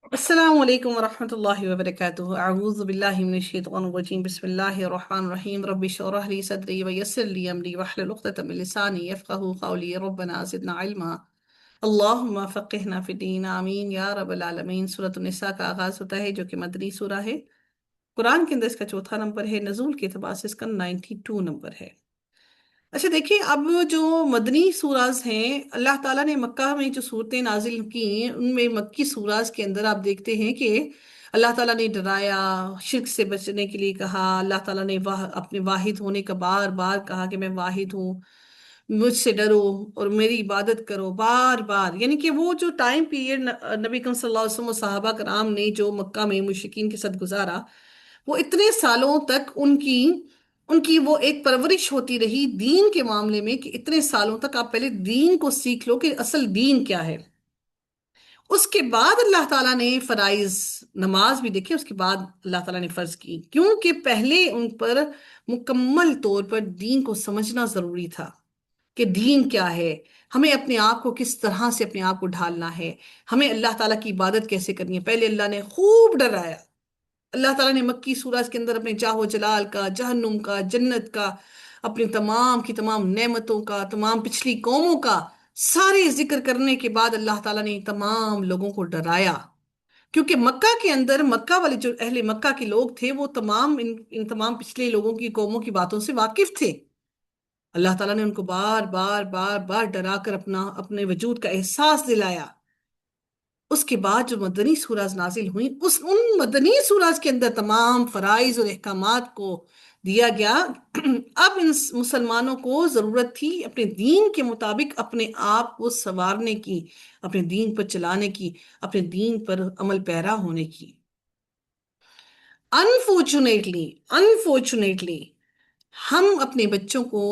السلام علیکم ورحمۃ اللہ وبرکاتہ، اعوذ باللہ من الشیطان الرجیم، بسم اللہ الرحمن الرحیم، رب اشرح لی صدری ویسر لی امری واحلل عقدۃ من لسانی یفقہوا قولی، ربنا زدنا علما، اللہم فقہنا فی الدین، آمین یا رب العالمین۔ سورۃ النساء کا آغاز ہوتا ہے جو کہ مدنی سورہ ہے۔ قرآن کے اندر اس کا چوتھا نمبر ہے، نزول کے اعتبار سے اس کا 92 نمبر ہے۔ اچھا دیکھیں، اب جو مدنی سوراز ہیں، اللہ تعالیٰ نے مکہ میں جو صورتیں نازل کی ہیں، ان میں مکی سوراز کے اندر آپ دیکھتے ہیں کہ اللہ تعالیٰ نے ڈرایا، شرک سے بچنے کے لیے کہا، اللہ تعالیٰ نے اپنے واحد ہونے کا بار بار کہا کہ میں واحد ہوں، مجھ سے ڈرو اور میری عبادت کرو، بار بار۔ یعنی کہ وہ جو ٹائم پیریڈ نبی کریم صلی اللہ علیہ وسلم و صحابہ کرام نے جو مکہ میں مشرکین کے ساتھ گزارا، وہ اتنے سالوں تک ان کی وہ ایک پرورش ہوتی رہی دین کے معاملے میں، کہ اتنے سالوں تک آپ پہلے دین کو سیکھ لو کہ اصل دین کیا ہے۔ اس کے بعد اللہ تعالیٰ نے فرائض، نماز بھی دیکھیں، اس کے بعد اللہ تعالیٰ نے فرض کی، کیونکہ پہلے ان پر مکمل طور پر دین کو سمجھنا ضروری تھا کہ دین کیا ہے، ہمیں اپنے آپ کو کس طرح سے اپنے آپ کو ڈھالنا ہے، ہمیں اللہ تعالیٰ کی عبادت کیسے کرنی ہے۔ پہلے اللہ نے خوب ڈرایا، اللہ تعالیٰ نے مکی سورج کے اندر اپنے جاہ و جلال کا، جہنم کا، جنت کا، اپنی تمام کی تمام نعمتوں کا، تمام پچھلی قوموں کا سارے ذکر کرنے کے بعد اللہ تعالیٰ نے تمام لوگوں کو ڈرایا، کیونکہ مکہ کے اندر مکہ والے جو اہل مکہ کے لوگ تھے، وہ تمام ان تمام پچھلے لوگوں کی قوموں کی باتوں سے واقف تھے۔ اللہ تعالیٰ نے ان کو بار بار بار بار ڈرا کر اپنے وجود کا احساس دلایا۔ اس کے بعد جو مدنی سورج نازل ہوئیں، ان مدنی سورج کے اندر تمام فرائض اور احکامات کو دیا گیا۔ اب ان مسلمانوں کو ضرورت تھی اپنے دین کے مطابق اپنے آپ کو سنوارنے کی، اپنے دین پر چلانے کی، اپنے دین پر عمل پیرا ہونے کی۔ انفارچونیٹلی ہم اپنے بچوں کو،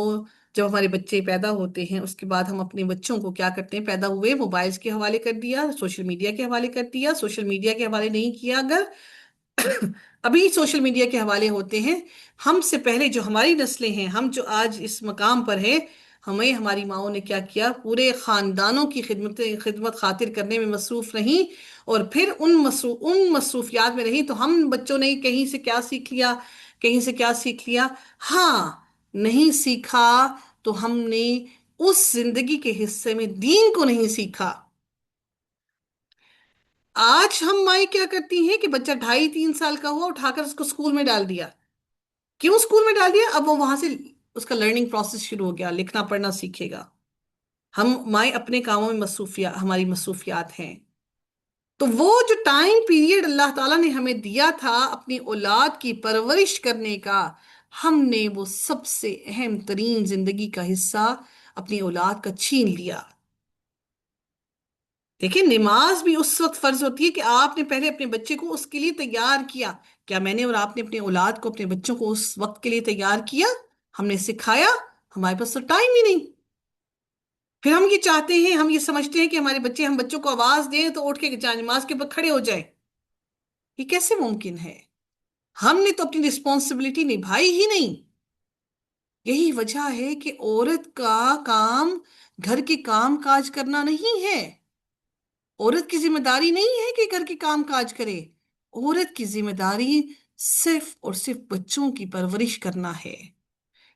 جب ہمارے بچے پیدا ہوتے ہیں، اس کے بعد ہم اپنے بچوں کو کیا کرتے ہیں، پیدا ہوئے موبائلز کے حوالے کر دیا، سوشل میڈیا کے حوالے کر دیا، سوشل میڈیا کے حوالے نہیں کیا اگر ابھی سوشل میڈیا کے حوالے ہوتے ہیں۔ ہم سے پہلے جو ہماری نسلیں ہیں، ہم جو آج اس مقام پر ہیں، ہمیں ہماری ماؤں نے کیا کیا، پورے خاندانوں کی خدمت خاطر کرنے میں مصروف رہیں، اور پھر ان مصروفیات میں رہیں، تو ہم بچوں نے کہیں سے کیا سیکھ لیا، کہیں سے کیا سیکھ لیا؟ ہاں، نہیں سیکھا تو ہم نے اس زندگی کے حصے میں دین کو نہیں سیکھا۔ آج ہم مائیں کیا کرتی ہیں کہ بچہ 2.5-3 سال کا ہوا، اٹھا کر اس کو اسکول میں ڈال دیا۔ کیوں اسکول میں ڈال دیا؟ اب وہ وہاں سے اس کا لرننگ پروسیس شروع ہو گیا، لکھنا پڑھنا سیکھے گا۔ ہم مائیں اپنے کاموں میں ہماری مصروفیات ہیں۔ تو وہ جو ٹائم پیریڈ اللہ تعالیٰ نے ہمیں دیا تھا اپنی اولاد کی پرورش کرنے کا، ہم نے وہ سب سے اہم ترین زندگی کا حصہ اپنی اولاد کا چھین لیا۔ دیکھیں، نماز بھی اس وقت فرض ہوتی ہے کہ آپ نے پہلے اپنے بچے کو اس کے لیے تیار کیا۔ کیا میں نے اور آپ نے اپنے اولاد کو، اپنے بچوں کو اس وقت کے لیے تیار کیا؟ ہم نے سکھایا؟ ہمارے پاس تو ٹائم ہی نہیں۔ پھر ہم یہ چاہتے ہیں، ہم یہ سمجھتے ہیں کہ ہم بچوں کو آواز دیں تو اٹھ کے نماز کے اوپر کھڑے ہو جائیں۔ یہ کیسے ممکن ہے؟ ہم نے تو اپنی رسپانسبلٹی نبھائی ہی نہیں۔ یہی وجہ ہے کہ عورت کا کام گھر کے کام کاج کرنا نہیں ہے۔ عورت کی ذمہ داری نہیں ہے کہ گھر کے کام کاج کرے۔ عورت کی ذمہ داری صرف اور صرف بچوں کی پرورش کرنا ہے۔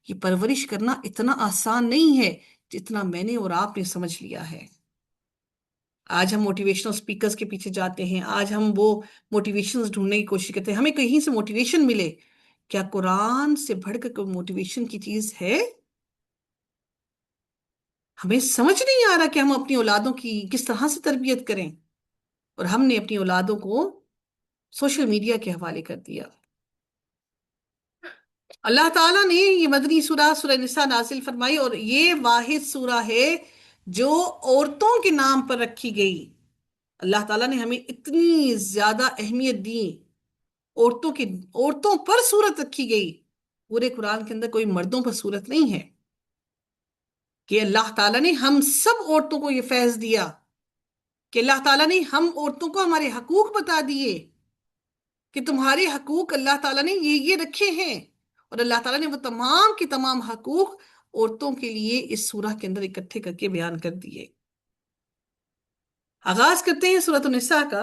یہ پرورش کرنا اتنا آسان نہیں ہے جتنا میں نے اور آپ نے سمجھ لیا ہے۔ آج ہم موٹیویشنل سپیکرز کے پیچھے جاتے ہیں، آج ہم وہ موٹیویشنز ڈھونڈنے کی کوشش کرتے ہیں، ہمیں کہیں سے موٹیویشن ملے۔ کیا قرآن سے بڑھ کر کوئی موٹیویشن کی چیز ہے؟ ہمیں سمجھ نہیں آ رہا کہ ہم اپنی اولادوں کی کس طرح سے تربیت کریں، اور ہم نے اپنی اولادوں کو سوشل میڈیا کے حوالے کر دیا۔ اللہ تعالیٰ نے یہ مدنی سورہ نساء نازل فرمائی، اور یہ واحد سورہ ہے جو عورتوں کے نام پر رکھی گئی۔ اللہ تعالیٰ نے ہمیں اتنی زیادہ اہمیت دی، عورتوں پر سورت رکھی گئی۔ پورے قرآن کے اندر کوئی مردوں پر سورت نہیں ہے، کہ اللہ تعالیٰ نے ہم سب عورتوں کو یہ فیض دیا، کہ اللہ تعالیٰ نے ہم عورتوں کو ہمارے حقوق بتا دیے، کہ تمہارے حقوق اللہ تعالیٰ نے یہ رکھے ہیں، اور اللہ تعالیٰ نے وہ تمام کے تمام حقوق عورتوں کے لیے اس سورہ کے اندر اکٹھے کر کے بیان کر دیے۔ آغاز کرتے ہیں سورۃ النساء کا۔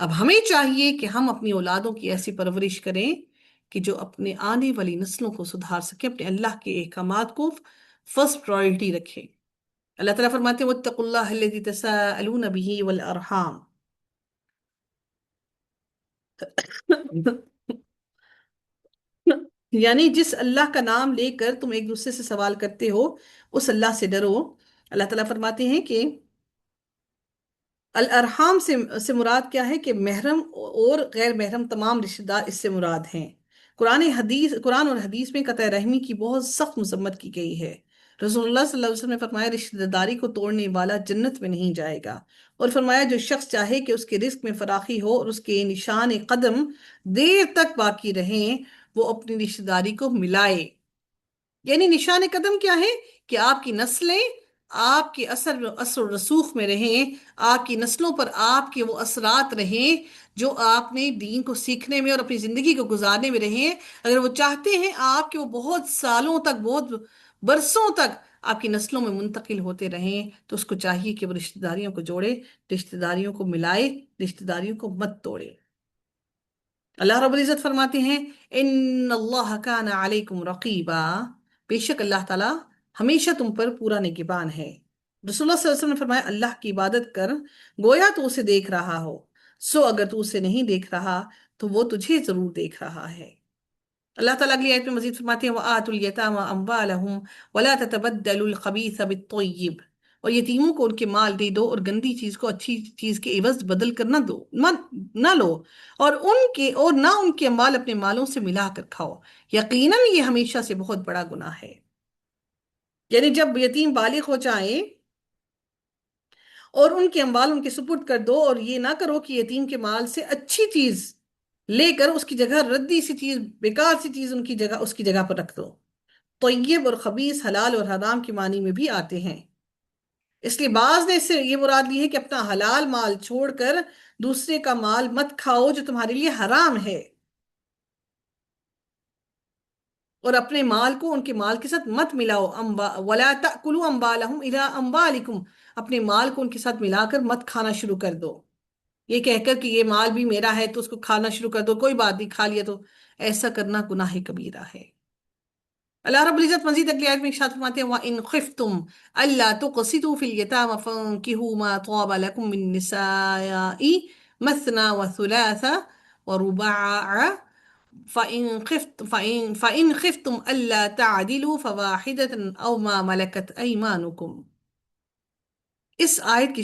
اب ہمیں چاہیے کہ ہم اپنی اولادوں کی ایسی پرورش کریں کہ جو اپنے آنے والی نسلوں کو سدھار سکے، اپنے اللہ کے احکامات کو فرسٹ پرائورٹی رکھے۔ اللہ تعالیٰ فرماتے ہیں وَاتَّقُوا اللَّهَ الَّذِي تَسَاءَلُونَ بِهِ وَالْأَرْحَامَ۔ یعنی جس اللہ کا نام لے کر تم ایک دوسرے سے سوال کرتے ہو، اس اللہ سے ڈرو۔ اللہ تعالیٰ فرماتے ہیں کہ الارحام سے مراد کیا ہے کہ محرم اور غیر محرم تمام رشتہ دار اس سے مراد ہیں۔ قرآن اور حدیث میں قطع رحمی کی بہت سخت مذمت کی گئی ہے۔ رسول اللہ صلی اللہ علیہ وسلم نے فرمایا رشتہ داری کو توڑنے والا جنت میں نہیں جائے گا، اور فرمایا جو شخص چاہے کہ اس کے رزق میں فراخی ہو اور اس کے نشان قدم دیر تک باقی رہیں، وہ اپنی رشتہ داری کو ملائے۔ یعنی نشان قدم کیا ہے کہ آپ کی نسلیں آپ کے اثر و رسوخ میں رہیں، آپ کی نسلوں پر آپ کے وہ اثرات رہیں جو آپ نے دین کو سیکھنے میں اور اپنی زندگی کو گزارنے میں رہیں۔ اگر وہ چاہتے ہیں آپ کے وہ بہت سالوں تک، بہت برسوں تک آپ کی نسلوں میں منتقل ہوتے رہیں، تو اس کو چاہیے کہ وہ رشتہ داریوں کو جوڑے، رشتہ داریوں کو ملائے، رشتہ داریوں کو مت توڑے۔ اللہ رب العزت فرماتے ہیں ان اللہ کان علیکم رقیبا، بے شک اللہ تعالیٰ ہمیشہ تم پر پورا نگہبان ہے۔ رسول اللہ صلی اللہ علیہ وسلم نے فرمایا اللہ کی عبادت کر گویا تو اسے دیکھ رہا ہو، سو اگر تو اسے نہیں دیکھ رہا تو وہ تجھے ضرور دیکھ رہا ہے۔ اللہ تعالیٰ اگلی آیت میں مزید فرماتے ہیں وَآتُوا الْيَتَامَى أَمْوَالَهُمْ وَلَا تَتَبَدَّلُوا الْخَبِيثَ بِالطَّيِّبِ، اور یتیموں کو ان کے مال دے دو اور گندی چیز کو اچھی چیز کے عوض بدل کر نہ لو، اور نہ ان کے مال اپنے مالوں سے ملا کر کھاؤ، یقیناً یہ ہمیشہ سے بہت بڑا گناہ ہے۔ یعنی جب یتیم بالغ ہو جائیں اور ان کے اموال ان کے سپرد کر دو، اور یہ نہ کرو کہ یتیم کے مال سے اچھی چیز لے کر اس کی جگہ ردی سی چیز، بیکار سی چیز اس کی جگہ پر رکھ دو۔ طیب اور خبیث حلال اور حرام کے معنی میں بھی آتے ہیں، اس لیے بعض نے اس سے یہ مراد لی ہے کہ اپنا حلال مال چھوڑ کر دوسرے کا مال مت کھاؤ جو تمہارے لیے حرام ہے، اور اپنے مال کو ان کے مال کے ساتھ مت ملاؤ۔ وَلَا تَأْكُلُوا أَمْوَالَهُمْ إِلَىٰ أَمْوَالِكُمْ، اپنے مال کو ان کے ساتھ ملا کر مت کھانا شروع کر دو، یہ کہہ کر کہ یہ مال بھی میرا ہے تو اس کو کھانا شروع کر دو، کوئی بات نہیں کھا لیا تو، ایسا کرنا گناہ کبیرہ ہے۔ اللہ رب العزت مزید اگلی آیت میں ارشاد فرماتے ہیں وَإِنْ خِفْتُمْ أَلَّا تُقْسِطُوا فِي الْيَتَامَى فَانكِحُوا مَا طَابَ لَكُم مِّن النِّسَاءِ مَثْنَىٰ وَثُلَاثَ وَرُبَاعَ فَإِنْ خِفْتُمْ أَلَّا تَعْدِلُوا فَوَاحِدَةً أَوْ مَا مَلَكَتْ أَيْمَانُكُمْ۔ اس آیت کا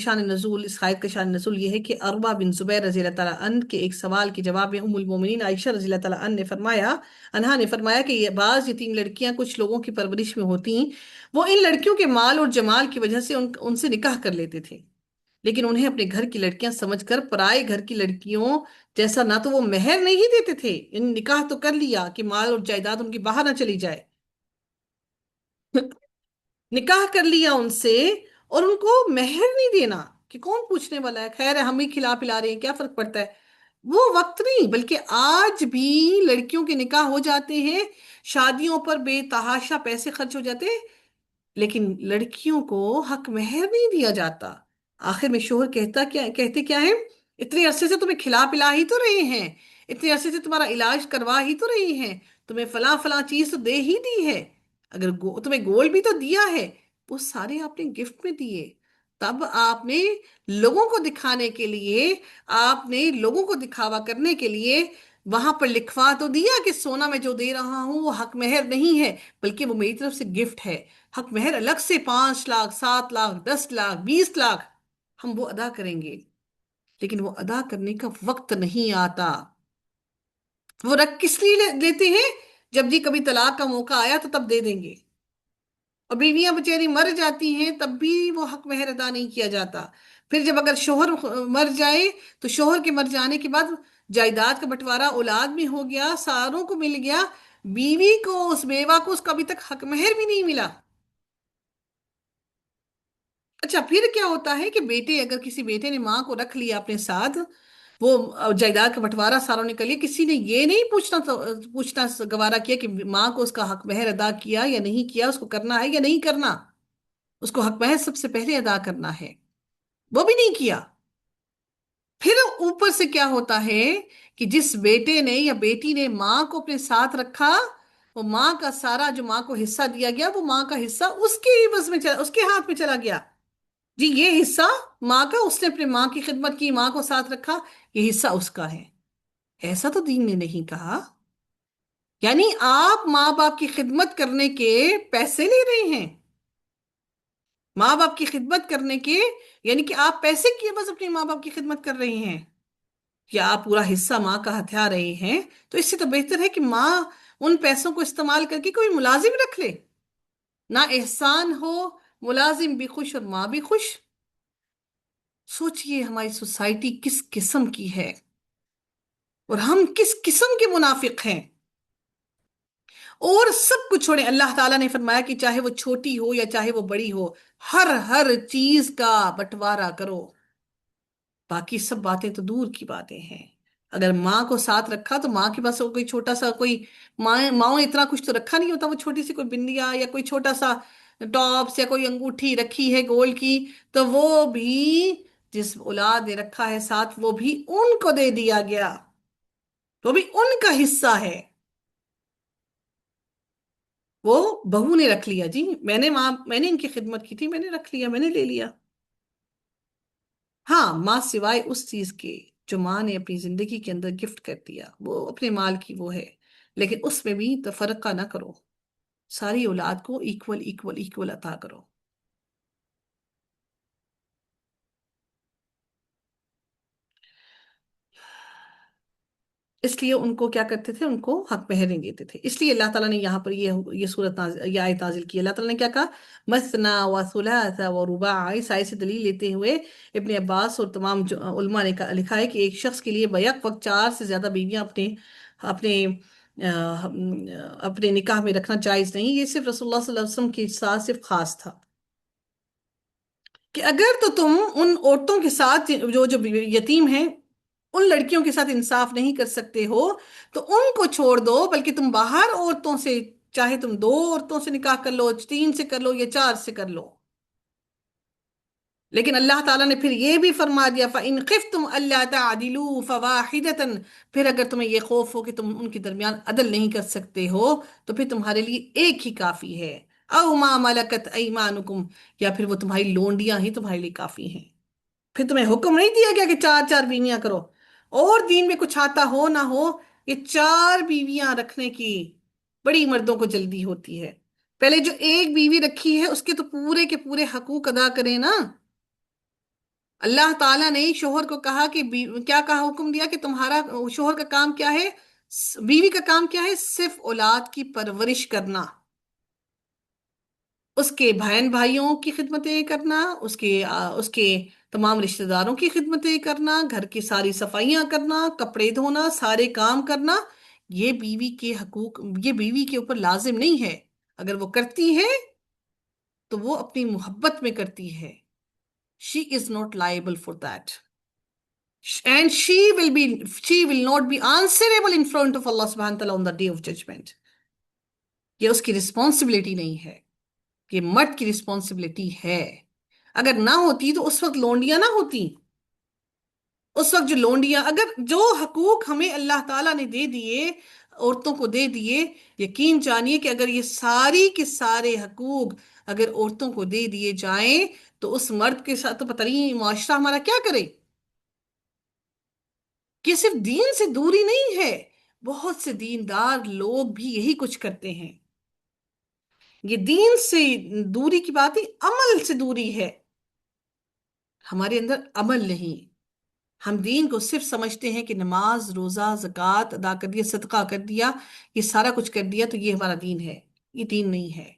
شان نزول یہ ہے کہ عروہ بن زبیر رضی اللہ تعالیٰ عنہ کے ایک سوال کے جواب میں ام المومنین عائشہ رضی اللہ تعالیٰ عنہا نے فرمایا کہ یہ بعض یتیم لڑکیاں کچھ لوگوں کی پرورش میں ہوتی ہیں، وہ ان لڑکیوں کے مال اور جمال کی وجہ سے ان سے نکاح کر لیتے تھے، لیکن انہیں اپنے گھر کی لڑکیاں سمجھ کر پرائے گھر کی لڑکیوں جیسا نہ تو وہ مہر نہیں دیتے تھے، ان نکاح تو کر لیا کہ مال اور جائیداد ان کی باہر نہ چلی جائے، نکاح کر لیا ان سے، اور ان کو مہر نہیں دینا کہ کون پوچھنے والا ہے، خیر ہے ہم ہی کھلا پلا رہے ہیں کیا فرق پڑتا ہے، وہ وقت نہیں، بلکہ آج بھی لڑکیوں کے نکاح ہو جاتے ہیں، شادیوں پر بے تحاشا پیسے خرچ ہو جاتے ہیں، لیکن لڑکیوں کو حق مہر نہیں دیا جاتا۔ آخر میں شوہر کہتے کیا ہے، اتنے عرصے سے تمہیں کھلا پلا ہی تو رہے ہیں، اتنے عرصے سے تمہارا علاج کروا ہی تو رہے ہیں، تمہیں فلاں فلاں چیز تو دے ہی دی ہے، اگر تمہیں گول بھی تو دیا ہے، وہ سارے آپ نے گفٹ میں دیے، تب آپ نے لوگوں کو دکھانے کے لیے، آپ نے لوگوں کو دکھاوا کرنے کے لیے وہاں پر لکھوا تو دیا کہ سونا میں جو دے رہا ہوں وہ حق مہر نہیں ہے، بلکہ وہ میری طرف سے گفٹ ہے، حق مہر الگ سے 5 لاکھ 7 لاکھ 10 لاکھ 20 لاکھ ہم وہ ادا کریں گے، لیکن وہ ادا کرنے کا وقت نہیں آتا۔ وہ رکھ کس لیے دیتے ہیں، جب جی کبھی طلاق کا موقع آیا تو تب دے دیں گے، اور بیویاں بچیری مر جاتی ہیں تب بھی وہ حق مہر ادا نہیں کیا جاتا، پھر جب اگر شوہر مر جائے تو شوہر کے مر جانے کے بعد جائیداد کا بٹوارا اولاد میں ہو گیا، ساروں کو مل گیا، بیوی کو، اس بیوہ کو اس کا ابھی تک حق مہر بھی نہیں ملا۔ اچھا پھر کیا ہوتا ہے کہ اگر کسی بیٹے نے ماں کو رکھ لیا اپنے ساتھ، وہ جائیداد کا بٹوارا ساروں نے کر لیا، کسی نے یہ نہیں پوچھنا گوارا کیا کہ ماں کو اس کا حق مہر ادا کیا یا نہیں کیا، اس کو کرنا ہے یا نہیں کرنا، اس کو حق مہر سب سے پہلے ادا کرنا ہے، وہ بھی نہیں کیا۔ پھر اوپر سے کیا ہوتا ہے کہ جس بیٹے نے یا بیٹی نے ماں کو اپنے ساتھ رکھا، وہ ماں کا سارا جو ماں کو حصہ دیا گیا، وہ ماں کا حصہ اس کے عوض میں چلا، اس کے ہاتھ میں چلا گیا۔ جی یہ حصہ ماں کا، اس نے اپنے ماں کی خدمت کی، ماں کو ساتھ رکھا، یہ حصہ اس کا ہے۔ ایسا تو دین نے نہیں کہا۔ یعنی آپ ماں باپ کی خدمت کرنے کے پیسے لے رہے ہیں، ماں باپ کی خدمت کرنے کے، یعنی کہ آپ پیسے کی بس اپنی ماں باپ کی خدمت کر رہے ہیں، یا آپ پورا حصہ ماں کا ہتھیار رہے ہیں؟ تو اس سے تو بہتر ہے کہ ماں ان پیسوں کو استعمال کر کے کوئی ملازم رکھ لے، نہ احسان ہو، ملازم بھی خوش اور ماں بھی خوش۔ سوچئے ہماری سوسائٹی کس قسم کی ہے، اور ہم کس قسم کے منافق ہیں۔ اور سب کچھ چھوڑیں، اللہ تعالیٰ نے فرمایا کہ چاہے وہ چھوٹی ہو یا چاہے وہ بڑی ہو، ہر چیز کا بٹوارا کرو۔ باقی سب باتیں تو دور کی باتیں ہیں۔ اگر ماں کو ساتھ رکھا تو ماں کے پاس کوئی چھوٹا سا کوئی، ماں نے اتنا کچھ تو رکھا نہیں ہوتا، وہ چھوٹی سی کوئی بندیا یا کوئی چھوٹا سا ٹاپس یا کوئی انگوٹھی رکھی ہے گولڈ کی، تو وہ بھی جس اولاد نے رکھا ہے ساتھ، وہ بھی ان کو دے دیا گیا، وہ بھی ان کا حصہ ہے۔ وہ بہو نے رکھ لیا، جی میں نے ان کی خدمت کی تھی، میں نے رکھ لیا، میں نے لے لیا۔ ہاں، ماں سوائے اس چیز کے جو ماں نے اپنی زندگی کے اندر گفٹ کر دیا، وہ اپنے مال کی وہ ہے، لیکن اس میں بھی تفرقہ نہ کرو، ساری اولاد کو ایکول ایکول ایکول عطا کرو۔ اس لیے ان کو کیا کرتے تھے، ان کو حق مہر نہیں دیتے تھے۔ اس لیے اللہ تعالیٰ نے یہاں پر یہ صورت یہ آیت نازل کی۔ اللہ تعالیٰ نے کیا کہا؟ مثنا و ثلاث و رباع، اس آیت سے دلیل لیتے ہوئے ابن عباس اور تمام علماء نے لکھا ہے کہ ایک شخص کے لیے بیک وقت 4 سے زیادہ بیویاں اپنے اپنے نکاح میں رکھنا جائز نہیں۔ یہ صرف رسول اللہ صلی اللہ علیہ وسلم کے ساتھ صرف خاص تھا، کہ اگر تو تم ان عورتوں کے ساتھ جو یتیم ہیں، ان لڑکیوں کے ساتھ انصاف نہیں کر سکتے ہو، تو ان کو چھوڑ دو، بلکہ تم باہر عورتوں سے، چاہے تم 2 عورتوں سے نکاح کر لو، 3 سے کر لو یا 4 سے کر لو۔ لیکن اللہ تعالیٰ نے پھر یہ بھی فرما دیا فَإِنْ خِفْتُمْ أَلَّا تَعْدِلُوا فَوَاحِدَةً، پھر اگر تمہیں یہ خوف ہو کہ تم ان کے درمیان عدل نہیں کر سکتے ہو، تو پھر تمہارے لیے ایک ہی کافی ہے، اَوْ مَا مَلَكَتْ أَيْمَانُكُمْ، یا پھر وہ تمہاری لونڈیاں ہی تمہارے لیے کافی ہیں۔ پھر تمہیں حکم نہیں دیا گیا کہ 4 4 بیویاں کرو، اور دین میں کچھ آتا ہو نہ ہو، یہ 4 بیویاں رکھنے کی بڑی مردوں کو جلدی ہوتی ہے۔ پہلے جو ایک بیوی رکھی ہے اس کے تو پورے کے پورے حقوق ادا کریں نا۔ اللہ تعالیٰ نے شوہر کو کہا کہ کیا کہا، حکم دیا کہ تمہارا شوہر کا کام کیا ہے، بیوی کا کام کیا ہے؟ صرف اولاد کی پرورش کرنا، اس کے بہن بھائیوں کی خدمتیں کرنا، اس کے تمام رشتہ داروں کی خدمتیں کرنا، گھر کی ساری صفائیاں کرنا، کپڑے دھونا، سارے کام کرنا، یہ بیوی کے حقوق، یہ بیوی کے اوپر لازم نہیں ہے۔ اگر وہ کرتی ہے تو وہ اپنی محبت میں کرتی ہے۔ She is not liable for that. And she will not be answerable in front of Allah subhanahu wa ta'ala on the day of judgment. یہ اس کی رسپانسبلٹی نہیں ہے، یہ مرد کی رسپانسبلٹی ہے۔ اگر نہ ہوتی تو اس وقت لونڈیاں نہ ہوتی، اس وقت جو لونڈیاں، اگر جو حقوق ہمیں اللہ تعالیٰ نے دے دیے، عورتوں کو دے دیے، یقین جانیے کہ اگر یہ ساری کے سارے حقوق اگر عورتوں کو دے دیے جائیں تو اس مرد کے ساتھ تو پتہ نہیں معاشرہ ہمارا کیا کرے۔ کہ صرف دین سے دوری نہیں ہے، بہت سے دیندار لوگ بھی یہی کچھ کرتے ہیں۔ یہ دین سے دوری کی بات ہی عمل سے دوری ہے، ہمارے اندر عمل نہیں۔ ہم دین کو صرف سمجھتے ہیں کہ نماز، روزہ، زکوٰۃ ادا کر دیا، صدقہ کر دیا، یہ سارا کچھ کر دیا تو یہ ہمارا دین ہے۔ یہ دین نہیں ہے،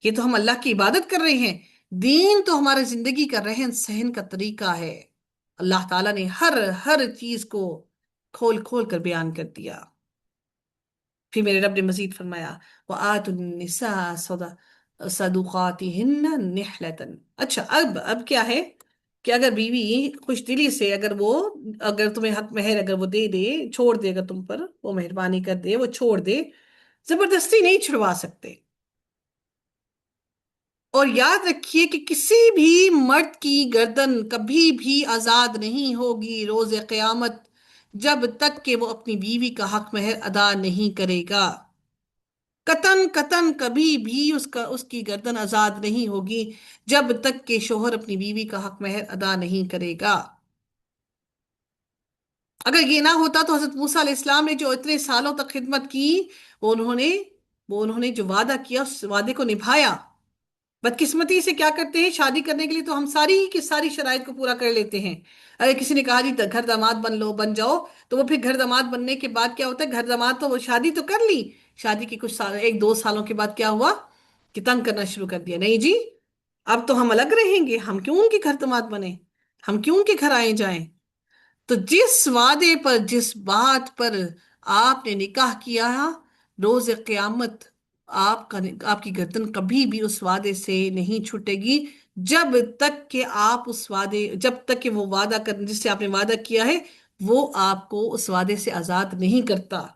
یہ تو ہم اللہ کی عبادت کر رہے ہیں۔ دین تو ہمارے زندگی کا رہن سہن کا طریقہ ہے۔ اللہ تعالیٰ نے ہر چیز کو کھول کھول کر بیان کر دیا۔ پھر میرے رب نے مزید فرمایا وَآتُوا النِّسَاءَ صَدُقَاتِهِنَّ نِحْلَةً۔ اچھا، اب کیا ہے کہ اگر بیوی خوش دلی سے اگر تمہیں حق مہر اگر وہ دے دے، چھوڑ دے، اگر تم پر وہ مہربانی کر دے، وہ چھوڑ دے، زبردستی نہیں چھڑوا سکتے۔ اور یاد رکھیے کہ کسی بھی مرد کی گردن کبھی بھی آزاد نہیں ہوگی روز قیامت، جب تک کہ وہ اپنی بیوی کا حق مہر ادا نہیں کرے گا۔ قطن قطن کبھی بھی اس کی گردن آزاد نہیں ہوگی جب تک کہ شوہر اپنی بیوی کا حق مہر ادا نہیں کرے گا۔ اگر یہ نہ ہوتا تو حضرت موسیٰ علیہ السلام نے جو اتنے سالوں تک خدمت کی، وہ انہوں نے وہ انہوں نے جو وعدہ کیا اس وعدے کو نبھایا۔ بدقسمتی سے کیا کرتے ہیں، شادی کرنے کے لیے تو ہم ساری کی ساری شرائط کو پورا کر لیتے ہیں۔ اگر کسی نے کہا جی گھر داماد بن جاؤ، تو وہ پھر گھر داماد بننے کے بعد کیا ہوتا ہے، گھر داماد تو وہ شادی تو کر لی، شادی کے کچھ سال، ایک دو سالوں کے بعد کیا ہوا کہ تنگ کرنا شروع کر دیا، نہیں جی اب تو ہم الگ رہیں گے، ہم کیوں ان کے گھر داماد بنے، ہم کیوں ان کے گھر آئے جائیں۔ تو جس وعدے پر، جس بات پر آپ نے نکاح کیا، روز قیامت آپ کی گردن کبھی بھی اس وعدے سے نہیں چھوٹے گی، جب تک کہ آپ جب تک کہ وہ وعدہ جس سے آپ نے وعدہ کیا ہے وہ آپ کو اس وعدے سے آزاد نہیں کرتا۔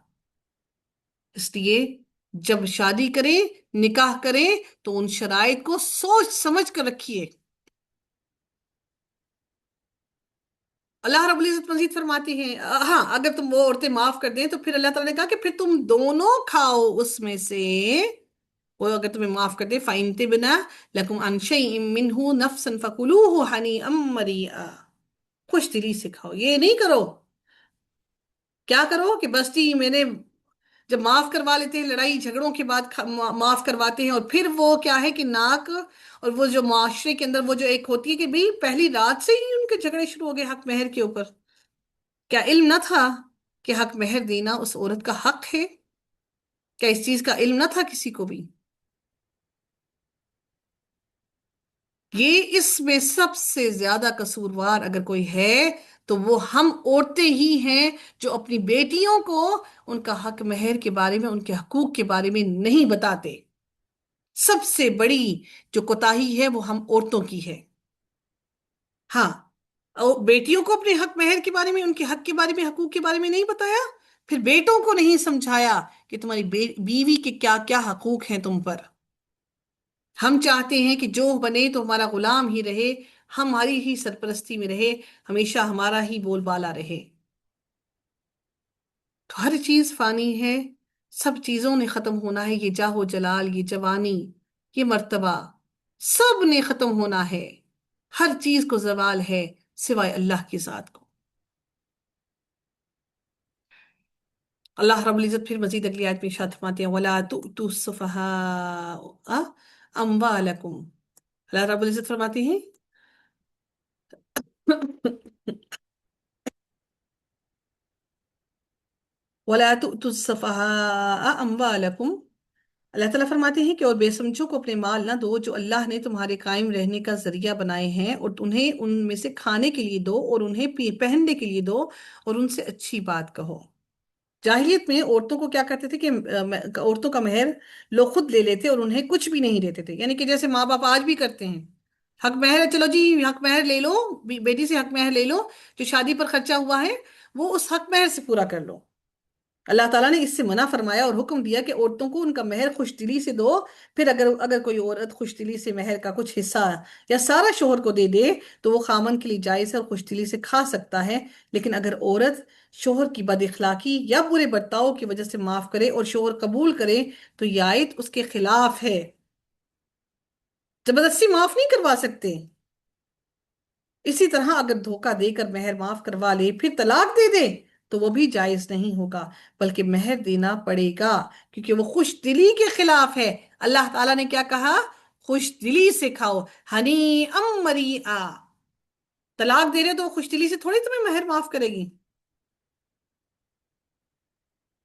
اس لیے جب شادی کریں، نکاح کریں، تو ان شرائط کو سوچ سمجھ کر رکھیے۔ اللہ رب العزت مزید فرماتے ہیں، ہاں اگر تم وہ عورتیں معاف کر دیں تو پھر اللہ تعالیٰ نے کہا کہ پھر تم دونوں کھاؤ اس میں سے، وہ اگر تمہیں معاف کر دے فَإِن تِبْنَ لَكُمْ عَنْ شَيْءٍ مِّنْهُ نَفْسًا فَكُلُوهُ هَنِيئًا مَرِيئًا، خوش دلی سے کھاؤ، یہ نہیں کرو، کیا کرو کہ بس جی میں نے جب معاف کروا لیتے ہیں، لڑائی جھگڑوں کے بعد معاف کرواتے ہیں، اور پھر وہ کیا ہے کہ ناک، اور وہ جو معاشرے کے اندر وہ جو ایک ہوتی ہے کہ بھی پہلی رات سے ہی ان کے جھگڑے شروع ہو گئے حق مہر کے اوپر۔ کیا علم نہ تھا کہ حق مہر دینا اس عورت کا حق ہے؟ کیا اس چیز کا علم نہ تھا کسی کو بھی؟ یہ اس میں سب سے زیادہ قصوروار اگر کوئی ہے تو وہ ہم عورتیں ہی ہیں، جو اپنی بیٹیوں کو ان کا حق مہر کے بارے میں، ان کے حقوق کے بارے میں نہیں بتاتے۔ سب سے بڑی جو کوتاہی ہے وہ ہم عورتوں کی ہے۔ ہاں، بیٹیوں کو اپنے حق مہر کے بارے میں، ان کے حق کے بارے میں، حقوق کے بارے میں نہیں بتایا، پھر بیٹوں کو نہیں سمجھایا کہ تمہاری بیوی کے کیا کیا حقوق ہیں تم پر۔ ہم چاہتے ہیں کہ جو بنے تو ہمارا غلام ہی رہے، ہماری ہی سرپرستی میں رہے، ہمیشہ ہمارا ہی بول بالا رہے۔ تو ہر چیز فانی ہے، سب چیزوں نے ختم ہونا ہے، یہ جاہ و جلال، یہ جوانی، یہ مرتبہ، سب نے ختم ہونا ہے، ہر چیز کو زوال ہے سوائے اللہ کی ذات کو۔ اللہ رب العزت پھر مزید اگلی آیت میں ارشاد فرماتے ہیں وَلَا تُؤْتُوا السُّفَهَاءَ أَمْوَالَكُمْ، اللہ رب العزت فرماتے ہیں وَلَا تُؤْتُوا السُّفَهَاءَ أَمْوَالَكُمْ، اللہ تعالیٰ فرماتے ہیں کہ اور بے سمجھوں کو اپنے مال نہ دو جو اللہ نے تمہارے قائم رہنے کا ذریعہ بنائے ہیں، اور انہیں ان میں سے کھانے کے لیے دو اور انہیں پہننے کے لیے دو اور ان سے اچھی بات کہو۔ جاہلیت میں عورتوں کو کیا کرتے تھے کہ عورتوں کا مہر لوگ خود لے لیتے اور انہیں کچھ بھی نہیں دیتے تھے، یعنی کہ جیسے ماں باپ آج بھی کرتے ہیں، حق مہر ہے چلو جی حق مہر لے لو، بیٹی سے حق مہر لے لو، جو شادی پر خرچہ ہوا ہے وہ اس حق مہر سے پورا کر لو۔ اللہ تعالیٰ نے اس سے منع فرمایا اور حکم دیا کہ عورتوں کو ان کا مہر خوش دلی سے دو، پھر اگر کوئی عورت خوش دلی سے مہر کا کچھ حصہ یا سارا شوہر کو دے دے تو وہ خامن کے لیے جائز ہے اور خوش دلی سے کھا سکتا ہے، لیکن اگر عورت شوہر کی بد اخلاقی یا برے برتاؤ کی وجہ سے معاف کرے اور شوہر قبول کرے تو یہ آیت اس کے خلاف ہے، زبردستی معاف نہیں کروا سکتے۔ اسی طرح اگر دھوکہ دے کر مہر معاف کروا لے پھر طلاق دے دے تو وہ بھی جائز نہیں ہوگا، بلکہ مہر دینا پڑے گا، کیونکہ وہ خوش دلی کے خلاف ہے۔ اللہ تعالیٰ نے کیا کہا؟ خوش دلی سے کھاؤ، ہنی ام مریئا۔ طلاق دے رہے تو وہ خوش دلی سے تھوڑی تمہیں مہر معاف کرے گی۔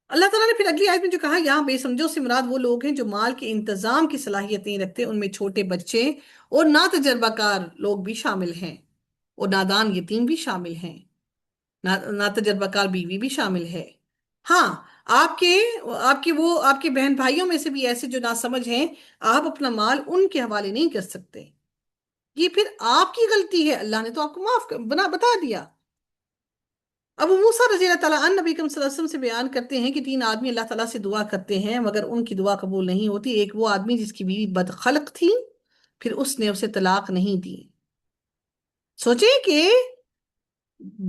اللہ تعالیٰ نے پھر اگلی آیت میں جو کہا، یہاں بے سمجھوں سے مراد وہ لوگ ہیں جو مال کے انتظام کی صلاحیت نہیں رکھتے، ان میں چھوٹے بچے اور نا تجربہ کار لوگ بھی شامل ہیں، اور نادان یتیم بھی شامل ہیں، ناتجربہ کار بیوی بھی شامل ہے۔ ہاں، آپ کے آپ کے بہن بھائیوں میں سے بھی ایسے جو ناسمجھ ہیں، آپ اپنا مال ان کے حوالے نہیں کر سکتے، یہ پھر آپ کی غلطی ہے، اللہ نے تو آپ کو بتا دیا۔ ابو موسیٰ رضی اللہ تعالیٰ عنہ نبی کریم صلی اللہ علیہ وسلم سے بیان کرتے ہیں کہ 3 آدمی اللہ تعالیٰ سے دعا کرتے ہیں مگر ان کی دعا قبول نہیں ہوتی، ایک وہ آدمی جس کی بیوی بدخلق تھی، پھر اس نے اسے طلاق نہیں دی. سوچے کہ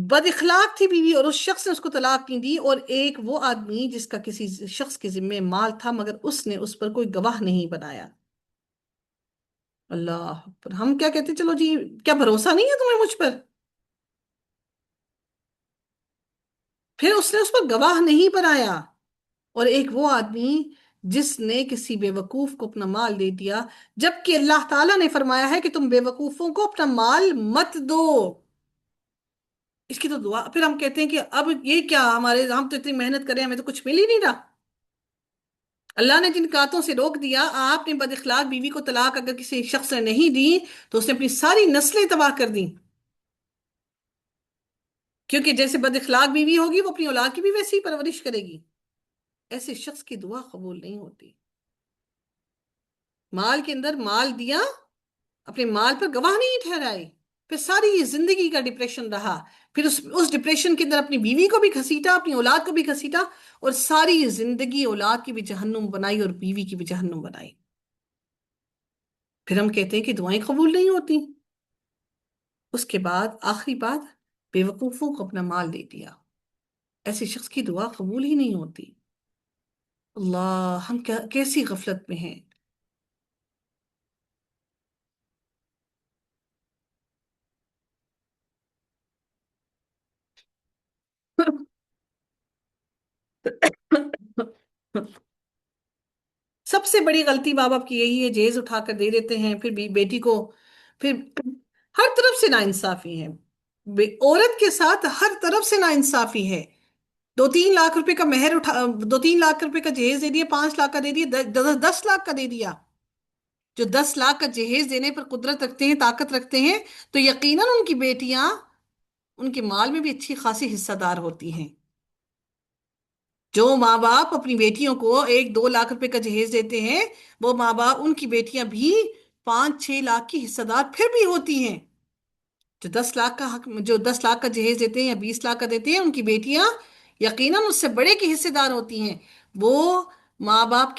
بد اخلاق تھی بیوی اور اس شخص نے اس کو طلاق نہیں دی، اور ایک وہ آدمی جس کا کسی شخص کے ذمے مال تھا مگر اس نے اس پر کوئی گواہ نہیں بنایا. اللہ اکبر. ہم کیا کہتے ہیں، چلو جی، کیا بھروسہ نہیں ہے تمہیں مجھ پر؟ پھر اس نے اس پر گواہ نہیں بنایا. اور ایک وہ آدمی جس نے کسی بے وقوف کو اپنا مال دے دیا، جبکہ اللہ تعالیٰ نے فرمایا ہے کہ تم بے وقوفوں کو اپنا مال مت دو. اس کی تو دعا. پھر ہم کہتے ہیں کہ اب یہ کیا، ہم تو اتنی محنت کریں ہمیں تو کچھ مل ہی نہیں رہا. اللہ نے جن کاتوں سے روک دیا، آپ نے بد اخلاق بیوی کو طلاق اگر کسی شخص نے نہیں دی تو اس نے اپنی ساری نسلیں تباہ کر دی. کیونکہ جیسے بد اخلاق بیوی ہوگی وہ اپنی اولاد کی بھی ویسی ہی پرورش کرے گی. ایسے شخص کی دعا قبول نہیں ہوتی. مال کے اندر مال دیا، اپنے مال پر گواہ نہیں ٹھہرائے، پھر ساری یہ زندگی کا ڈپریشن رہا. پھر اس ڈپریشن کے اندر اپنی بیوی کو بھی گھسیٹا، اپنی اولاد کو بھی گھسیٹا، اور ساری زندگی اولاد کی بھی جہنم بنائی اور بیوی کی بھی جہنم بنائی. پھر ہم کہتے ہیں کہ دعائیں قبول نہیں ہوتی. اس کے بعد آخری بات، بے وقوفوں کو اپنا مال دے دیا. ایسے شخص کی دعا قبول ہی نہیں ہوتی. اللہ، ہم کیسی غفلت میں ہیں. سب سے بڑی غلطی ماں باپ کی یہی ہے، جہیز اٹھا کر دے دیتے ہیں، پھر بھی بیٹی کو. پھر ہر طرف سے ناانصافی ہے. عورت کے ساتھ ہر طرف سے ناانصافی ہے. 2-3 لاکھ روپے کا مہر اٹھا، 2-3 لاکھ روپے کا جہیز دے دیا، 5 لاکھ کا دے دیا، 10 لاکھ کا دے دیا. جو 10 لاکھ کا جہیز دینے پر قدرت رکھتے ہیں، طاقت رکھتے ہیں، تو یقیناً ان کی بیٹیاں ان کے مال میں بھی اچھی خاصی حصہ دار ہوتی ہیں. جو ماں باپ اپنی بیٹیوں کو 1-2 لاکھ روپے کا جہیز دیتے ہیں، وہ ماں باپ ان کی بیٹیاں بھی 5-6 لاکھ کی حصہ دار پھر بھی ہوتی ہیں. جو 10 لاکھ کا جہیز دیتے ہیں یا 20 لاکھ کا دیتے ہیں، ان کی بیٹیاں یقیناً اس سے بڑے کی حصے دار ہوتی ہیں. وہ ماں باپ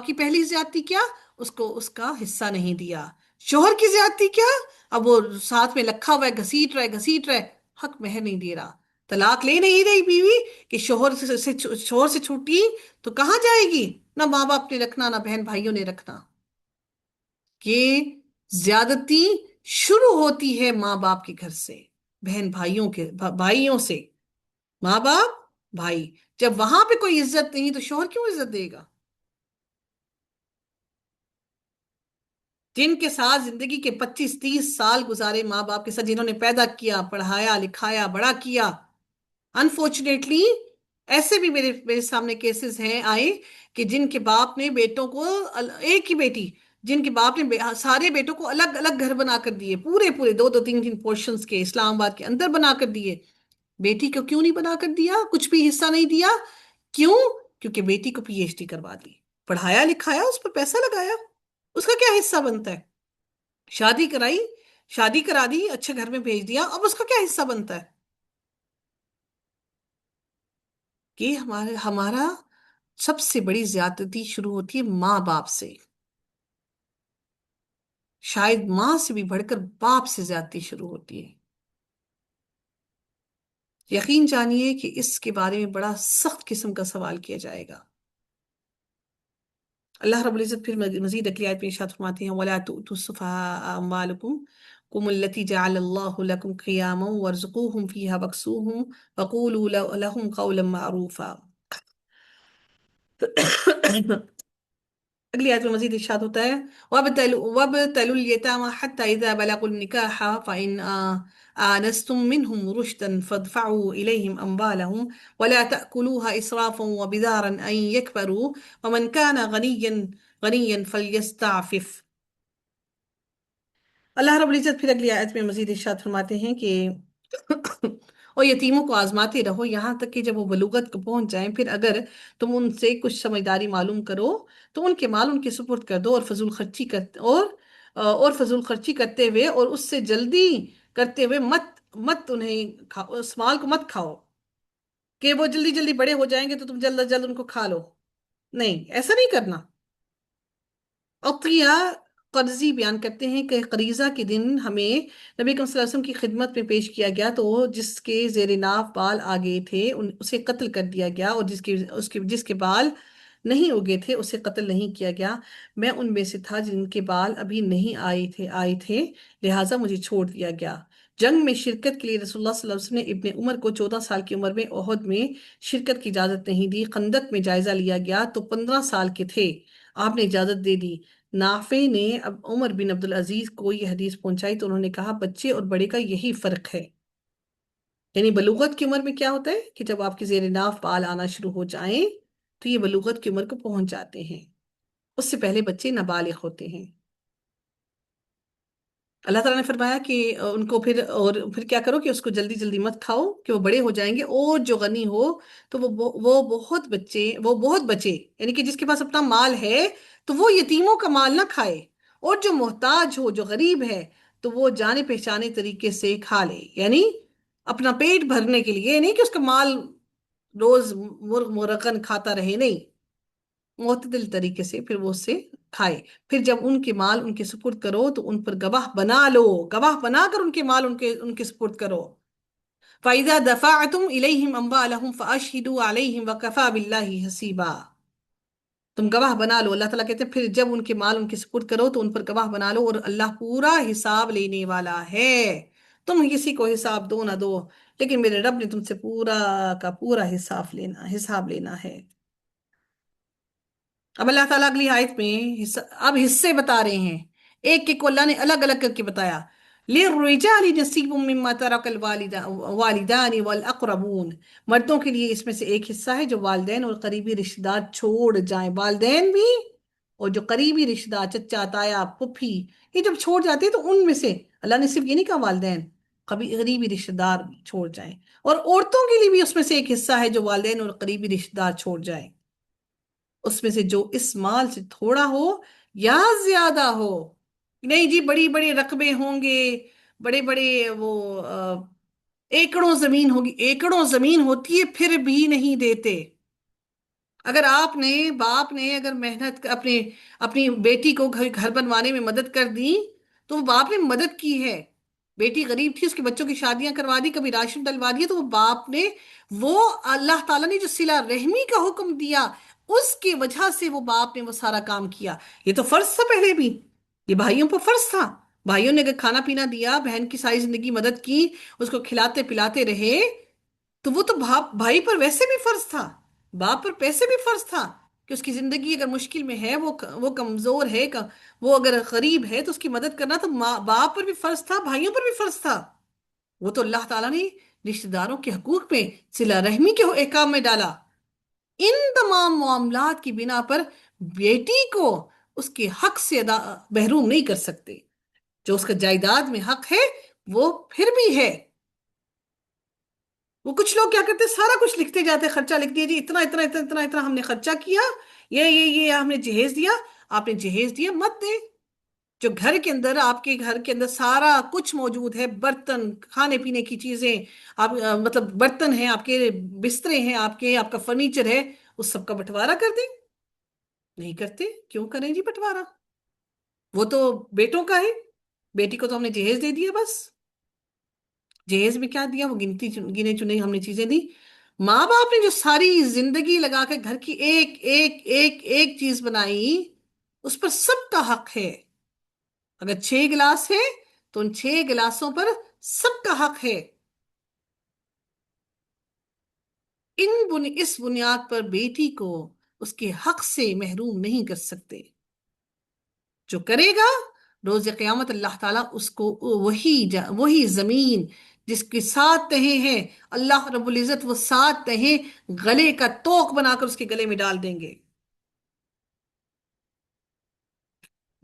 کی پہلی زیادتی کیا، اس کو اس کا حصہ نہیں دیا. شوہر کی زیادتی کیا، اب وہ ساتھ میں لکھا ہوا ہے، گھسیٹ رہے، حق مہر نہیں دے رہا. طلاق لے نہیں رہی بیوی کہ شوہر سے چھوٹی تو کہاں جائے گی. نہ ماں باپ نے رکھنا، نہ بہن بھائیوں نے رکھنا. کہ زیادتی شروع ہوتی ہے ماں باپ کے گھر سے، بہن بھائیوں سے. ماں باپ، بھائی. جب وہاں پہ کوئی عزت نہیں تو شوہر کیوں عزت دے گا؟ جن کے ساتھ زندگی کے 25-30 سال گزارے ماں باپ کے ساتھ، جنہوں نے پیدا کیا، پڑھایا، لکھایا، بڑا کیا. انفارچونیٹلی ایسے بھی میرے سامنے کیسز ہیں آئے کہ جن کے باپ نے بیٹوں کو، ایک ہی بیٹی، جن کے باپ نے سارے بیٹوں کو الگ الگ گھر بنا کر دیے، پورے پورے 2-2 3 3 پورشنز کے، اسلام آباد کے اندر بنا کر دیے. بیٹی کو کیوں نہیں بنا کر دیا، کچھ بھی حصہ نہیں دیا؟ کیوں؟ کیونکہ بیٹی کو PhD کروا دی، پڑھایا لکھایا، اس پر پیسہ لگایا، اس کا کیا حصہ بنتا ہے؟ شادی کرائی، شادی کرا دی، اچھے گھر میں بھیج دیا، اب اس کا کیا حصہ بنتا ہے؟ کہ ہمارا سب سے بڑی زیادتی شروع ہوتی ہے ماں باپ سے. شاید ماں سے بھی بڑھ کر باپ سے زیادتی شروع ہوتی ہے. یقین جانیے کہ اس کے بارے میں بڑا سخت قسم کا سوال کیا جائے گا. اللہ رب العزت پھر مزید اگلی آیت میں ارشاد فرماتے ہیں، وَلَا تُؤْتُوا السُّفَهَاءَ أَمْوَالَكُمُ الَّتِي جَعَلَ اللَّهُ لَكُمْ قِيَامًا وَارْزُقُوهُمْ فِيهَا وَاكْسُوهُمْ وَقُولُوا لَهُمْ قَوْلًا مَّعْرُوفًا. اگلی آیت میں مزید ارشاد ہوتا ہے، وَابْتَلُوا الْيَتَامَى حَتَّى إِذَا بَلَغُوا النِّكَاحَ فَإِنْ آنَسْتُم مِّنْهُمْ رُشْدًا فَادْفَعُوا إِلَيْهِمْ أَمْوَالَهُمْ وَلَا تَأْكُلُوهَا إِسْرَافًا وَبِدَارًا أَن يَكْبَرُوا وَمَنْ كَانَ غَنِيًّا فَلْيَسْتَعْفِفْ. اللہ رب العزت پھر اگلی آیت میں مزید ارشاد فرماتے ہیں کہ اور یتیموں کو آزماتے رہو یہاں تک کہ جب وہ بلوغت کو پہنچ جائیں، پھر اگر تم ان سے کچھ سمجھداری معلوم کرو تو ان کے مال ان کے سپرد کر دو، اور فضول خرچی کرتے ہوئے اور اس سے جلدی کرتے ہوئے مت انہیں کھاؤ، اس مال کو مت کھاؤ کہ وہ جلدی جلدی بڑے ہو جائیں گے تو تم جلد از جلد ان کو کھا لو. نہیں، ایسا نہیں کرنا. عطیہ قرضی بیان کرتے ہیں کہ قریضہ کے دن ہمیں نبی کریم صلی اللہ علیہ وسلم کی خدمت میں پیش کیا گیا، تو جس کے زیر ناف بال آ گئے تھے اسے قتل کر دیا گیا، اور جس کے بال نہیں اگے تھے اسے قتل نہیں کیا گیا۔ میں ان میں سے تھا جن کے بال ابھی نہیں آئے تھے، لہٰذا مجھے چھوڑ دیا گیا۔ جنگ میں شرکت کے لیے رسول اللہ صلی اللہ علیہ وسلم نے ابن عمر کو 14 سال کی عمر میں احد میں شرکت کی اجازت نہیں دی۔ خندق میں جائزہ لیا گیا تو 15 سال کے تھے، آپ نے اجازت دے دی۔ نافع نے اب عمر بن عبدالعزیز کو یہ حدیث پہنچائی تو انہوں نے کہا بچے اور بڑے کا یہی فرق ہے۔ یعنی بلوغت کی عمر میں کیا ہوتا ہے کہ جب آپ کے زیر ناف بال آنا شروع ہو جائیں تو یہ بلوغت کی عمر کو پہنچ جاتے ہیں، اس سے پہلے بچے نابالغ ہوتے ہیں۔ اللہ تعالیٰ نے فرمایا کہ ان کو پھر کیا کرو کہ اس کو جلدی جلدی مت کھاؤ کہ وہ بڑے ہو جائیں گے، اور جو غنی ہو تو وہ بہت بچے، یعنی کہ جس کے پاس اپنا مال ہے تو وہ یتیموں کا مال نہ کھائے، اور جو محتاج ہو جو غریب ہے تو وہ جانے پہچانے طریقے سے کھا لے، یعنی اپنا پیٹ بھرنے کے لیے، نہیں کہ اس کا مال روز مرغ مرغن کھاتا رہے، نہیں، معتدل طریقے سے پھر وہ اس سے کھائے۔ پھر جب ان کے مال ان کے سپرد کرو تو ان پر گواہ بنا لو، گواہ بنا کر ان کے مال ان کے سپرد کرو۔ فَإِذَا دَفَعْتُمْ إِلَيْهِمْ أَمْوَالَهُمْ فَأَشْهِدُوا عَلَيْهِمْ وَكَفَى بِاللَّهِ حَسِيبًا۔ تم گواہ بنا لو، اللہ تعالیٰ کہتے ہیں پھر جب ان کے مال ان کے سپرد کرو تو ان پر گواہ بنا لو، اور اللہ پورا حساب لینے والا ہے۔ تم کسی کو حساب دو نہ دو، لیکن میرے رب نے تم سے پورا کا پورا حساب لینا ہے۔ اب اللہ تعالیٰ اگلی آیت میں اب حصے بتا رہے ہیں، ایک ایک کو اللہ نے الگ الگ کر کے بتایا۔ لِلرِّجَالِ نَصِيبٌ مِّمَّا تَرَكَ الْوَالِدَانِ وَالْأَقْرَبُونَ، مردوں کے لیے اس میں سے ایک حصہ ہے جو والدین اور قریبی رشتہ دار چھوڑ جائیں، والدین بھی اور جو قریبی رشتہ دار چچا تایا پھوپھی، یہ جب چھوڑ جاتے ہیں تو ان میں سے اللہ نے صرف یہ نہیں کہا والدین، قریبی رشتہ دار چھوڑ جائیں، اور عورتوں کے لیے بھی اس میں سے ایک حصہ ہے جو والدین اور قریبی رشتہ دار چھوڑ جائیں، اس میں سے جو اس مال سے تھوڑا ہو یا زیادہ ہو۔ نہیں جی بڑی بڑے رقبے ہوں گے، بڑے بڑے وہ ایکڑوں زمین ہوگی، ایکڑوں زمین ہوتی ہے پھر بھی نہیں دیتے۔ اگر باپ نے اگر محنت اپنی بیٹی کو گھر بنوانے میں مدد کر دی تو وہ باپ نے مدد کی ہے۔ بیٹی غریب تھی، اس کے بچوں کی شادیاں کروا دی، کبھی راشن ڈلوا دیا، تو وہ باپ نے، وہ اللہ تعالیٰ نے جو صلہ رحمی کا حکم دیا اس کی وجہ سے وہ باپ نے وہ سارا کام کیا۔ یہ تو فرض تھا پہلے بھی، یہ بھائیوں پر فرض تھا، بھائیوں نے اگر کھانا پینا دیا، بہن کی ساری زندگی مدد کی، اس کو کھلاتے پلاتے رہے، تو وہ تو بھائی پر ویسے بھی فرض تھا، باپ پر پیسے بھی فرض تھا کہ اس کی زندگی اگر مشکل میں ہے، وہ کمزور ہے، وہ اگر غریب ہے تو اس کی مدد کرنا تو باپ پر بھی فرض تھا، بھائیوں پر بھی فرض تھا۔ وہ تو اللہ تعالیٰ نے رشتہ داروں کے حقوق میں صلہ رحمی کے احکام میں ڈالا۔ ان تمام معاملات کی بنا پر بیٹی کو اس کے حق سے محروم نہیں کر سکتے، جو اس کا جائیداد میں حق ہے وہ پھر بھی ہے۔ وہ کچھ لوگ کیا کرتے ہیں، سارا کچھ لکھتے جاتے، خرچہ لکھ دیا جی اتنا اتنا اتنا اتنا اتنا ہم نے خرچہ کیا، یہ ہم نے جہیز دیا، آپ نے جہیز دیا مت دیں۔ جو گھر کے اندر، آپ کے گھر کے اندر سارا کچھ موجود ہے، برتن، کھانے پینے کی چیزیں، آپ مطلب برتن ہیں آپ کے، بسترے ہیں آپ کا فرنیچر ہے، اس سب کا بٹوارا کر دیں؟ نہیں کرتے، کیوں کریں جی بٹوارا؟ وہ تو بیٹوں کا ہے، بیٹی کو تو ہم نے جہیز دے دیا بس۔ جہیز میں کیا دیا؟ وہ گنے چنے ہم نے چیزیں دی۔ ماں باپ نے جو ساری زندگی لگا کے گھر کی ایک ایک ایک ایک چیز بنائی، اس پر سب کا حق ہے۔ اگر 6 گلاس ہے تو ان 6 گلاسوں پر سب کا حق ہے۔ اس بنیاد پر بیٹی کو اس کے حق سے محروم نہیں کر سکتے۔ جو کرے گا روز قیامت اللہ تعالیٰ اس کو وہی زمین جس کی 7 تہیں ہیں، اللہ رب العزت وہ 7 تہیں گلے کا توق بنا کر اس کے گلے میں ڈال دیں گے۔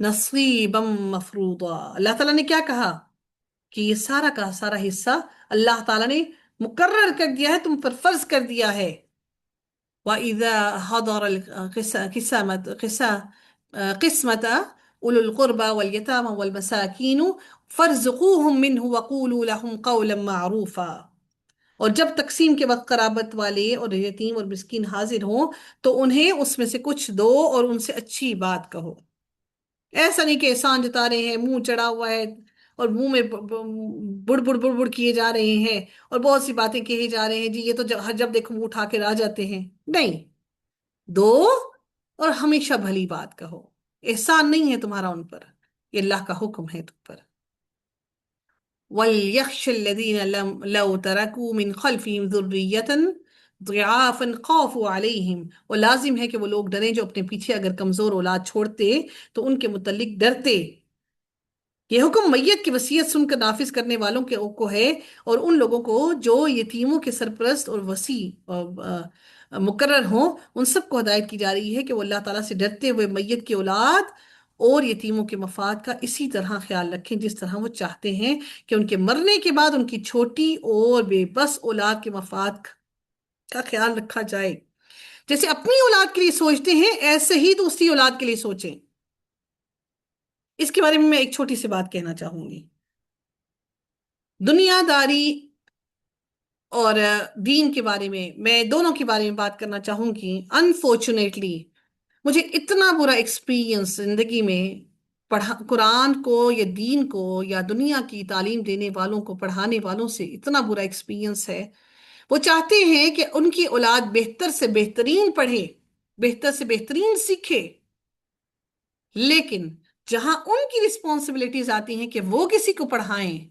نصیبا مفروضا، اللہ تعالیٰ نے کیا کہا کہ یہ سارا کا سارا حصہ اللہ تعالیٰ نے مقرر کر دیا ہے، تم پر فرض کر دیا ہے۔ وَإِذَا حَضَرَ قِسْمَةَ أُولُو الْقُرْبَى وَالْيَتَامَى وَالْمَسَاكِينُ فَارْزُقُوهُم مِّنْهُ وَقُولُوا لَهُمْ قَوْلًا مَّعْرُوفًا، اور جب تقسیم کے وقت قرابت والے اور یتیم اور مسکین حاضر ہوں تو انہیں اس میں سے کچھ دو اور ان سے اچھی بات کہو۔ ایسا نہیں کہ احسان جتا رہے ہیں، منہ چڑھا ہوا ہے اور منہ میں بڑ بڑ بڑ بڑ کیے جا رہے ہیں اور بہت سی باتیں کہے جا رہے ہیں، جی یہ تو جب دیکھو منہ اٹھا کے آ جاتے ہیں۔ نہیں، دو اور ہمیشہ بھلی بات کہو۔ احسان نہیں ہے تمہارا ان پر، یہ اللہ کا حکم ہے تم پر۔ وَلْيَخْشَ الَّذِينَ لَوْ تَرَكُوا مِنْ خَلْفِهِمْ ذُرِّيَّةً ضِعَافًا خَافُوا عَلَيْهِمْ، اور لازم ہے کہ وہ لوگ ڈریں جو اپنے پیچھے اگر کمزور اولاد چھوڑتے تو ان کے متعلق ڈرتے۔ یہ حکم میت کی وصیت سن کر نافذ کرنے والوں کو ہے، اور ان لوگوں کو جو یتیموں کے سرپرست اور وصی مقرر ہوں، ان سب کو ہدایت کی جا رہی ہے کہ وہ اللہ تعالیٰ سے ڈرتے ہوئے میت کی اولاد اور یتیموں کے مفاد کا اسی طرح خیال رکھیں جس طرح وہ چاہتے ہیں کہ ان کے مرنے کے بعد ان کی چھوٹی اور بے بس اولاد کے مفاد کا خیال رکھا جائے۔ جیسے اپنی اولاد کے لیے سوچتے ہیں، ایسے ہی دوسری اولاد کے لیے سوچیں۔ اس کے بارے میں ایک چھوٹی سی بات کہنا چاہوں گی۔ دنیا داری اور دین کے بارے میں دونوں کے بارے میں بات کرنا چاہوں گی۔ انفارچونیٹلی مجھے اتنا برا ایکسپیرینس زندگی میں قرآن کو یا دین کو یا دنیا کی تعلیم دینے والوں کو پڑھانے والوں سے اتنا برا ایکسپیرینس ہے۔ وہ چاہتے ہیں کہ ان کی اولاد بہتر سے بہترین پڑھے، بہتر سے بہترین سیکھے، لیکن جہاں ان کی رسپانسبلٹیز آتی ہیں کہ وہ کسی کو پڑھائیں،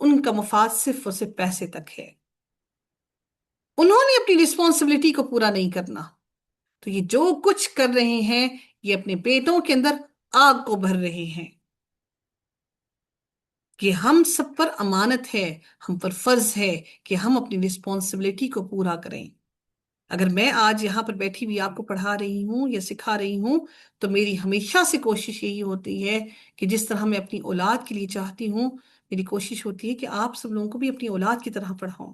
ان کا مفاد صرف اور صرف پیسے تک ہے۔ انہوں نے اپنی رسپانسبلٹی کو پورا نہیں کرنا، تو یہ جو کچھ کر رہے ہیں یہ اپنے پیٹوں کے اندر آگ کو بھر رہے ہیں۔ کہ ہم سب پر امانت ہے، ہم پر فرض ہے کہ ہم اپنی رسپانسبلٹی کو پورا کریں۔ اگر میں آج یہاں پر بیٹھی ہوئی آپ کو پڑھا رہی ہوں یا سکھا رہی ہوں تو میری ہمیشہ سے کوشش یہی ہوتی ہے کہ جس طرح میں اپنی اولاد کے لیے چاہتی ہوں، میری کوشش ہوتی ہے کہ آپ سب لوگوں کو بھی اپنی اولاد کی طرح پڑھاؤں۔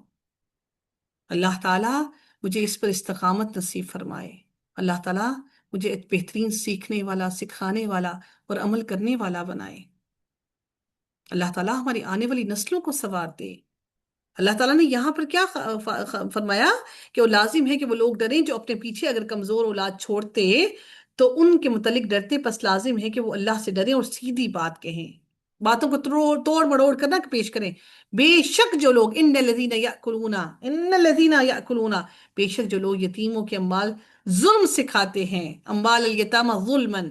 اللہ تعالیٰ مجھے اس پر استقامت نصیب فرمائے۔ اللہ تعالیٰ مجھے ایک بہترین سیکھنے والا، سکھانے والا اور عمل کرنے والا بنائے۔ اللہ تعالیٰ ہماری آنے والی نسلوں کو سنوار دے۔ اللہ تعالیٰ نے یہاں پر کیا فرمایا کہ وہ لازم ہے کہ وہ لوگ ڈریں جو اپنے پیچھے اگر کمزور اولاد چھوڑتے تو ان کے متعلق ڈرتے، پس لازم ہے کہ وہ اللہ سے ڈریں اور سیدھی بات کہیں، باتوں کو توڑ مڑوڑ کرنا پیش کریں۔ بے شک جو لوگ ان الذین یاکلون، بے شک جو لوگ یتیموں کے اموال ظلم سے کھاتے ہیں، اموال الیتامی ظلمن،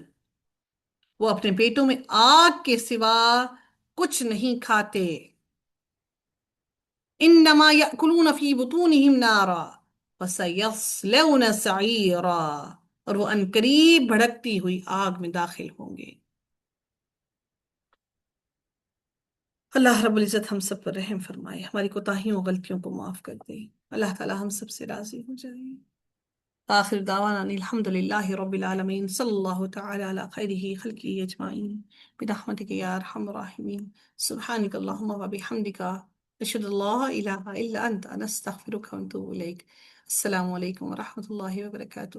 وہ اپنے پیٹوں میں آگ کے سوا کچھ نہیں کھاتے۔ انما یاکلون فی بطونہم نارا وسیصلون سعیرا، اور وہ عنقریب بھڑکتی ہوئی آگ میں داخل ہوں گے۔ اللہ رب العزت ہم سب پر رحم فرمائے، ہماری کوتاہیوں و غلطیوں کو معاف کر دے۔ اللہ تعالی ہم سب سے راضی ہو جائے۔ آخر دعوانا ان الحمد للہ رب العالمین، صلی اللہ تعالی علی خیرہ خلقہ اجمعین، برحمتک یا ارحم الراحمین، سبحانک اللہم و بحمدک، نشہد ان لا الہ الا انت، نستغفرک ونتوب الیک۔ السلام علیکم ورحمۃ اللہ وبرکاتہ۔